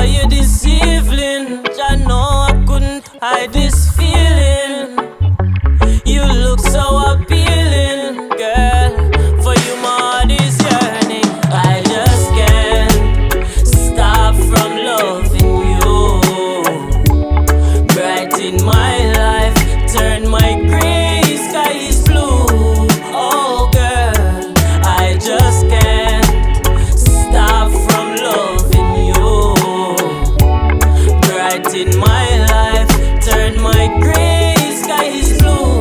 saw you this evening. I know I couldn't hide this feeling. You look so appealing, girl. For you my heart is yearning. I just can't stop from loving you. Brighten my life, turn my gray skies blue. Oh girl, I just can't stop from loving you. Brighten my life, turn my gray skies blue.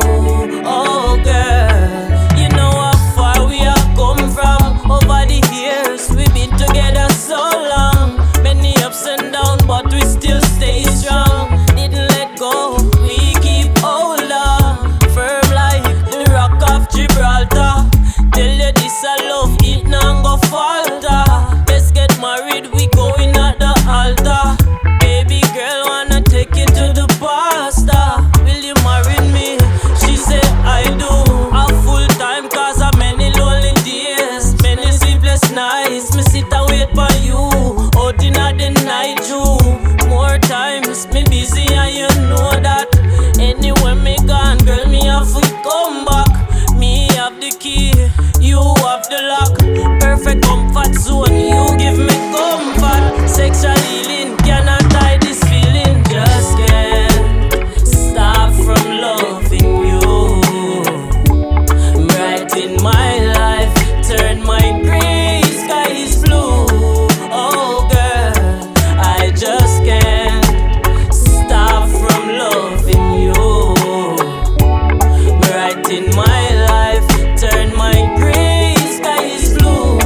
Oh girl, you know how far we have come from. Over the years we've been together so long. Many ups and downs, but we still stay strong. Didn't let go, we keep hold on. Firm like the rock of Gibraltar. Tell you this I love, it now go falter. Let's get married, we going at the altar. Baby girl, wanna take you to the pastor. Will you marry me? She said I do. A full time cause of many lonely days, many sleepless nights. Me sit and wait for you, out in the night too. More times me busy and you know that. Anywhere me gone, girl, me have to come back. Me have the key, you have the lock. Perfect comfort zone, you give me comfort. Sexual healing cannot hide this feeling. Just can't stop from loving you. Brighten my life, turn my gray skies blue. Oh girl, I just can't stop from loving you. Brighten my life, turn my gray skies blue.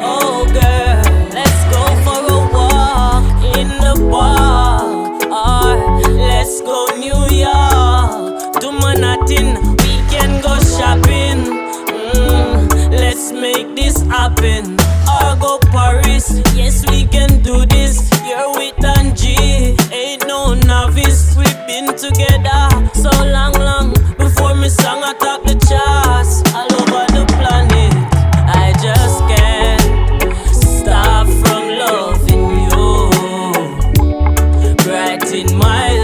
Oh girl, let's go for a walk in the park, or let's go New York to Manhattan. We can go shopping. Let's make this happen. Or go Paris. Yes, we can do this. You're with Angie, ain't no novice. We've been together so long, long before me song atop the charts all over the planet. I just can't stop from loving you. Brighten my